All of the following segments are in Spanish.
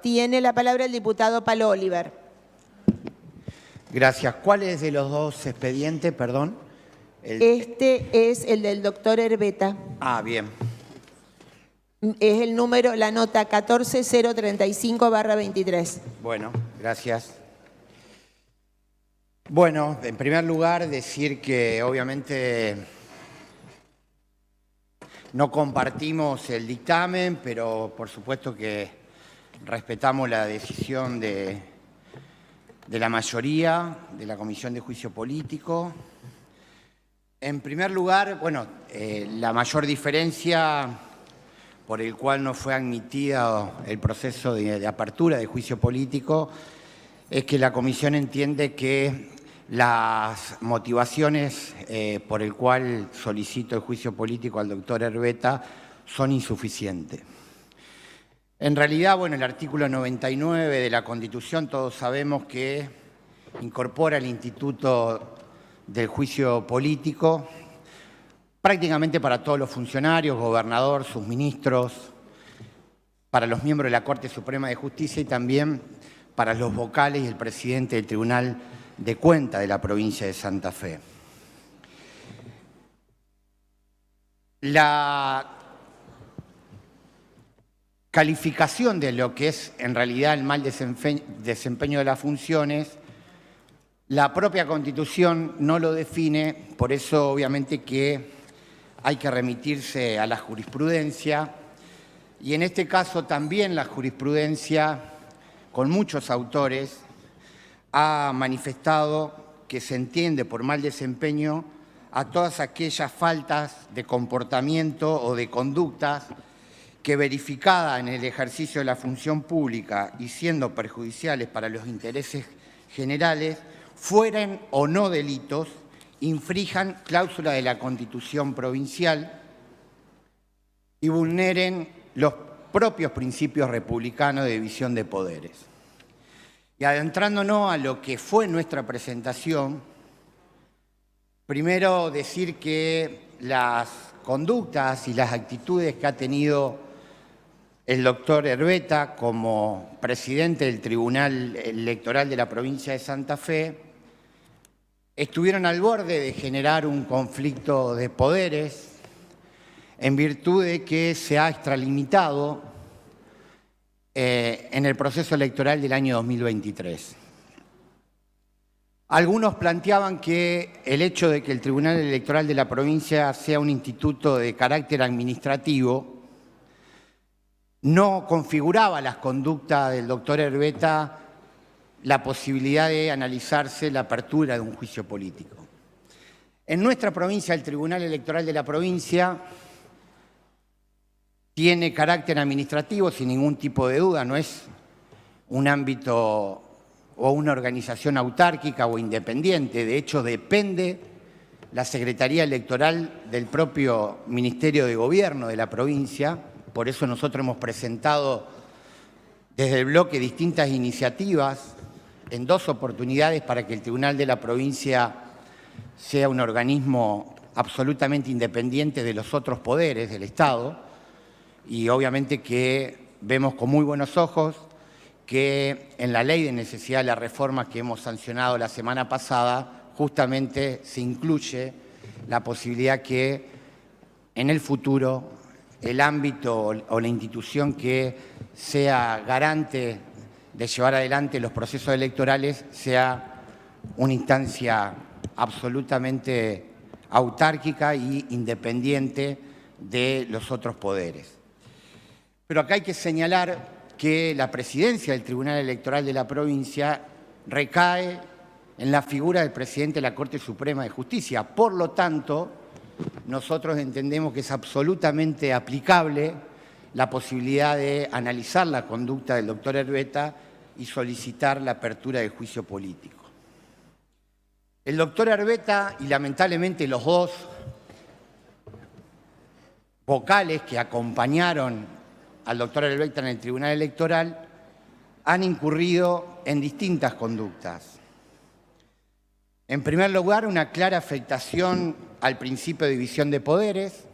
Tiene la palabra el diputado Palo Oliver. Gracias. ¿Cuál es de los dos expedientes, perdón? Este es el del doctor Herbeta. Ah, bien. Es el número, la nota 14035/23. Bueno, gracias. Bueno, en primer lugar, decir que obviamente no compartimos el dictamen, pero por supuesto que respetamos la decisión de la mayoría de la Comisión de Juicio Político. En primer lugar, bueno, la mayor diferencia por el cual no fue admitido el proceso de apertura de juicio político es que la Comisión entiende que las motivaciones por el cual solicito el juicio político al doctor Herbeta son insuficientes. En realidad, bueno, el artículo 99 de la Constitución, todos sabemos que incorpora el instituto del juicio político prácticamente para todos los funcionarios, gobernador, sus ministros, para los miembros de la Corte Suprema de Justicia y también para los vocales y el presidente del Tribunal de Cuentas de la provincia de Santa Fe. La calificación de lo que es en realidad el mal desempeño de las funciones, la propia Constitución no lo define, por eso obviamente que hay que remitirse a la jurisprudencia y en este caso también la jurisprudencia, con muchos autores, ha manifestado que se entiende por mal desempeño a todas aquellas faltas de comportamiento o de conductas que verificada en el ejercicio de la función pública y siendo perjudiciales para los intereses generales, fueran o no delitos, infrinjan cláusulas de la Constitución provincial y vulneren los propios principios republicanos de división de poderes. Y adentrándonos a lo que fue nuestra presentación, primero decir que las conductas y las actitudes que ha tenido el doctor Herbeta como presidente del Tribunal Electoral de la provincia de Santa Fe estuvieron al borde de generar un conflicto de poderes en virtud de que se ha extralimitado en el proceso electoral del año 2023. Algunos planteaban que el hecho de que el Tribunal Electoral de la provincia sea un instituto de carácter administrativo no configuraba las conductas del doctor Herbeta la posibilidad de analizarse la apertura de un juicio político. En nuestra provincia, el Tribunal Electoral de la provincia tiene carácter administrativo sin ningún tipo de duda, no es un ámbito o una organización autárquica o independiente, de hecho depende la Secretaría Electoral del propio Ministerio de Gobierno de la provincia, por eso nosotros hemos presentado desde el bloque distintas iniciativas en dos oportunidades para que el Tribunal de la provincia sea un organismo absolutamente independiente de los otros poderes del Estado y obviamente que vemos con muy buenos ojos que en la ley de necesidad de las reformas que hemos sancionado la semana pasada justamente se incluye la posibilidad que en el futuro el ámbito o la institución que sea garante de llevar adelante los procesos electorales sea una instancia absolutamente autárquica e independiente de los otros poderes. Pero acá hay que señalar que la presidencia del Tribunal Electoral de la provincia recae en la figura del presidente de la Corte Suprema de Justicia. Por lo tanto, nosotros entendemos que es absolutamente aplicable la posibilidad de analizar la conducta del doctor Herbeta y solicitar la apertura del juicio político. El doctor Herbeta y lamentablemente los dos vocales que acompañaron al doctor Herbeta en el Tribunal Electoral han incurrido en distintas conductas. En primer lugar, una clara afectación al principio de división de poderes.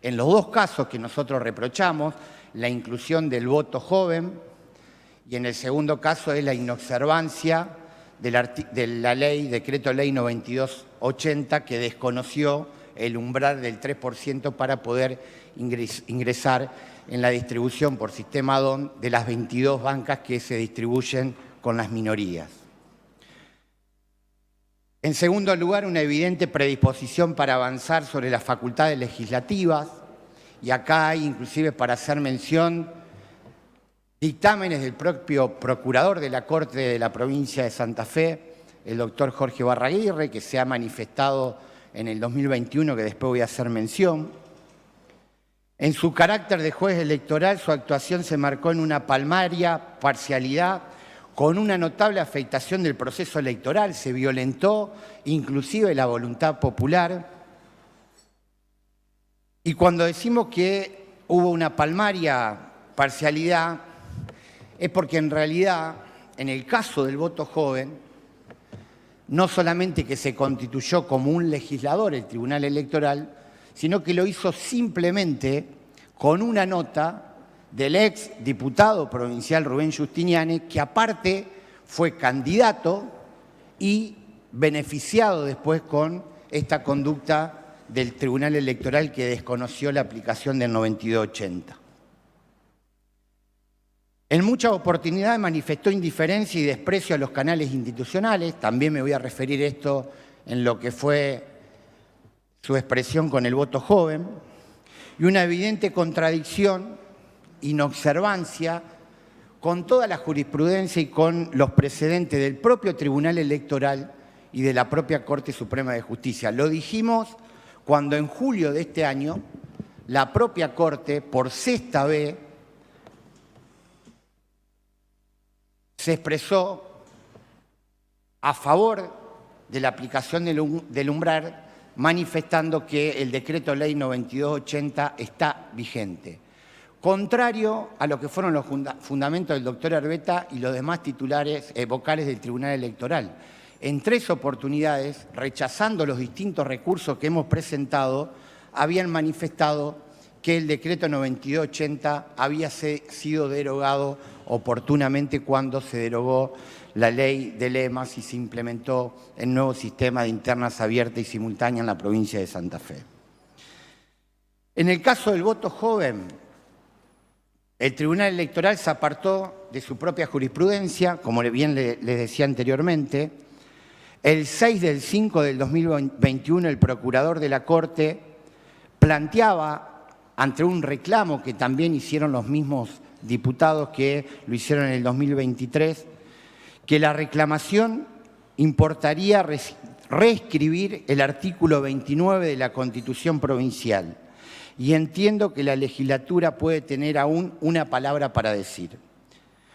En los dos casos que nosotros reprochamos, la inclusión del voto joven y en el segundo caso es la inobservancia de la decreto ley 9280, que desconoció el umbral del 3% para poder ingresar en la distribución por sistema DON de las 22 bancas que se distribuyen con las minorías. En segundo lugar, una evidente predisposición para avanzar sobre las facultades legislativas, y acá hay inclusive, para hacer mención, dictámenes del propio procurador de la Corte de la provincia de Santa Fe, el doctor Jorge Barraguirre, que se ha manifestado en el 2021, que después voy a hacer mención. En su carácter de juez electoral, su actuación se marcó en una palmaria parcialidad con una notable afectación del proceso electoral. Se violentó inclusive la voluntad popular. Y cuando decimos que hubo una palmaria parcialidad, es porque en realidad, en el caso del voto joven, no solamente que se constituyó como un legislador el Tribunal Electoral, sino que lo hizo simplemente con una nota del ex diputado provincial Rubén Giustiniani, que aparte fue candidato y beneficiado después con esta conducta del Tribunal Electoral, que desconoció la aplicación del 9280. En muchas oportunidades manifestó indiferencia y desprecio a los canales institucionales. También me voy a referir a esto en lo que fue su expresión con el voto joven, y una evidente contradicción, inobservancia con toda la jurisprudencia y con los precedentes del propio Tribunal Electoral y de la propia Corte Suprema de Justicia. Lo dijimos cuando en julio de este año la propia Corte, por sexta vez, se expresó a favor de la aplicación del umbral, manifestando que el decreto ley 9280 está vigente. Contrario a lo que fueron los fundamentos del doctor Herbeta y los demás titulares vocales del Tribunal Electoral. En 3 oportunidades, rechazando los distintos recursos que hemos presentado, habían manifestado que el decreto 9280 había sido derogado oportunamente cuando se derogó la ley de lemas y se implementó el nuevo sistema de internas abiertas y simultáneas en la provincia de Santa Fe. En el caso del voto joven, el Tribunal Electoral se apartó de su propia jurisprudencia, como bien les decía anteriormente. El 6 del 5 del 2021, el procurador de la Corte planteaba, ante un reclamo que también hicieron los mismos diputados que lo hicieron en el 2023, que la reclamación importaría reescribir el artículo 29 de la Constitución Provincial. Y entiendo que la legislatura puede tener aún una palabra para decir.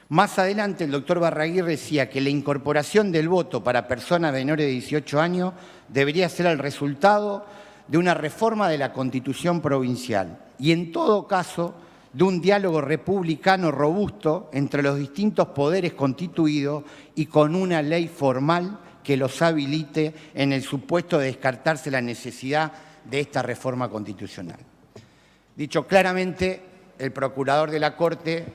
Más adelante, el doctor Barraguirre decía que la incorporación del voto para personas menores de 18 años debería ser el resultado de una reforma de la Constitución Provincial y, en todo caso, de un diálogo republicano robusto entre los distintos poderes constituidos y con una ley formal que los habilite en el supuesto de descartarse la necesidad de esta reforma constitucional. Dicho claramente, el procurador de la Corte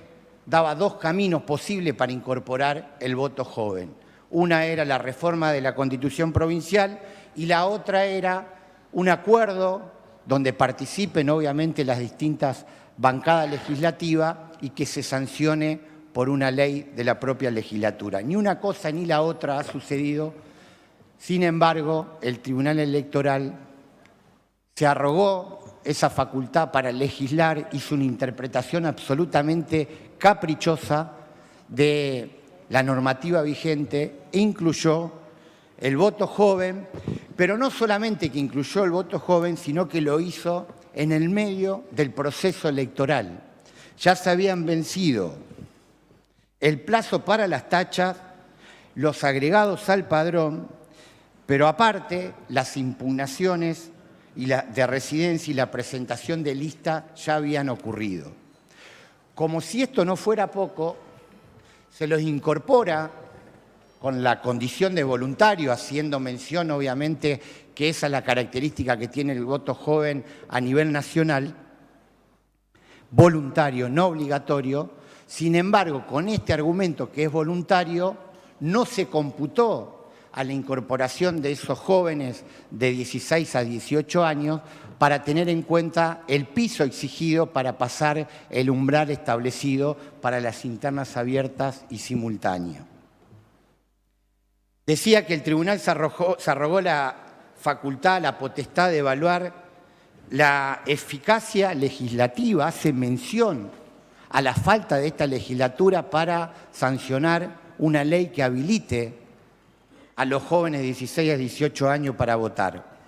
daba 2 caminos posibles para incorporar el voto joven. Una era la reforma de la Constitución Provincial y la otra era un acuerdo donde participen obviamente las distintas bancadas legislativas y que se sancione por una ley de la propia legislatura. Ni una cosa ni la otra ha sucedido. Sin embargo, el Tribunal Electoral se arrogó esa facultad para legislar, hizo una interpretación absolutamente caprichosa de la normativa vigente e incluyó el voto joven, pero no solamente que incluyó el voto joven, sino que lo hizo en el medio del proceso electoral. Ya se habían vencido el plazo para las tachas, los agregados al padrón, pero aparte las impugnaciones de residencia y la presentación de lista ya habían ocurrido. Como si esto no fuera poco, se los incorpora con la condición de voluntario, haciendo mención obviamente que esa es la característica que tiene el voto joven a nivel nacional, voluntario, no obligatorio, Sin embargo, con este argumento que es voluntario, no se computó a la incorporación de esos jóvenes de 16 a 18 años para tener en cuenta el piso exigido para pasar el umbral establecido para las internas abiertas y simultáneas. Decía que el tribunal se arrogó la facultad, la potestad de evaluar la eficacia legislativa, hace mención a la falta de esta legislatura para sancionar una ley que habilite a los jóvenes de 16 a 18 años para votar.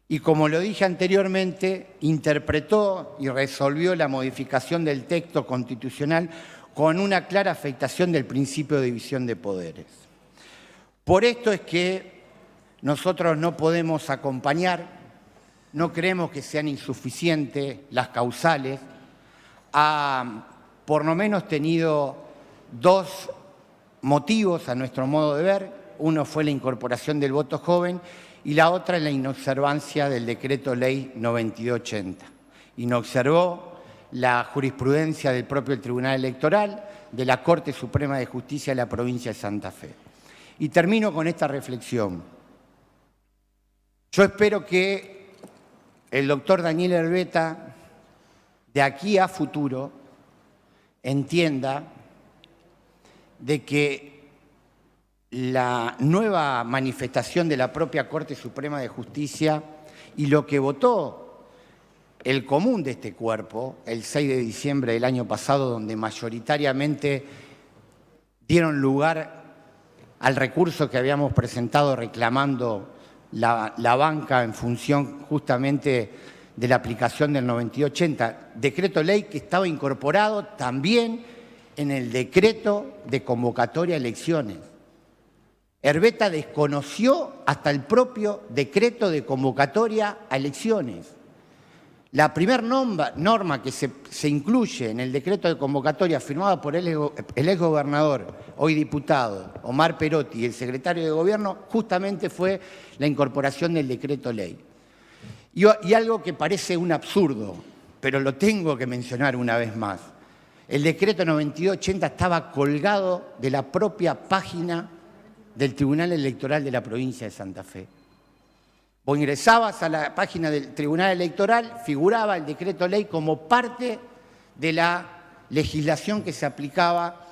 Y como lo dije anteriormente, interpretó y resolvió la modificación del texto constitucional con una clara afectación del principio de división de poderes. Por esto es que nosotros no podemos acompañar, no creemos que sean insuficientes las causales. Ha por lo menos tenido dos motivos a nuestro modo de ver. Uno fue la incorporación del voto joven y la otra es la inobservancia del decreto ley 9280. Inobservó la jurisprudencia del propio Tribunal Electoral, de la Corte Suprema de Justicia de la provincia de Santa Fe. Y termino con esta reflexión. Yo espero que el doctor Daniel Herbeta, de aquí a futuro, entienda de que la nueva manifestación de la propia Corte Suprema de Justicia y lo que votó el común de este cuerpo el 6 de diciembre del año pasado, donde mayoritariamente dieron lugar al recurso que habíamos presentado reclamando la banca en función justamente de la aplicación del 9280, decreto ley que estaba incorporado también en el decreto de convocatoria a elecciones. Herbeta desconoció hasta el propio decreto de convocatoria a elecciones. La primera norma que se incluye en el decreto de convocatoria firmada por el exgobernador, hoy diputado, Omar Perotti, y el secretario de Gobierno, justamente fue la incorporación del decreto ley. Y algo que parece un absurdo, pero lo tengo que mencionar una vez más. El decreto 9280 estaba colgado de la propia página del Tribunal Electoral de la provincia de Santa Fe. Vos ingresabas a la página del Tribunal Electoral, figuraba el decreto ley como parte de la legislación que se aplicaba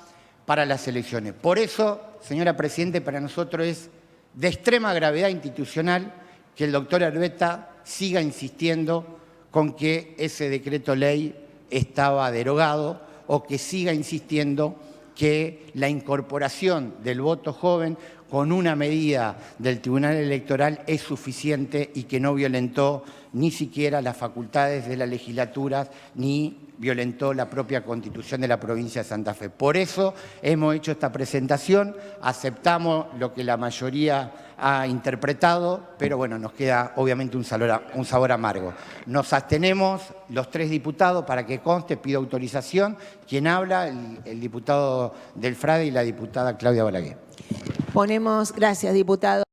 para las elecciones. Por eso, señora Presidenta, para nosotros es de extrema gravedad institucional que el doctor Herbeta siga insistiendo con que ese decreto ley estaba derogado o que siga insistiendo que la incorporación del voto joven con una medida del Tribunal Electoral es suficiente y que no violentó ni siquiera las facultades de la legislatura ni violentó la propia Constitución de la provincia de Santa Fe. Por eso hemos hecho esta presentación, aceptamos lo que la mayoría ha interpretado, pero bueno, nos queda obviamente un sabor amargo. Nos abstenemos los 3 diputados para que conste, pido autorización. Quien habla, el diputado del Frade y la diputada Claudia Balaguer. Gracias, diputado.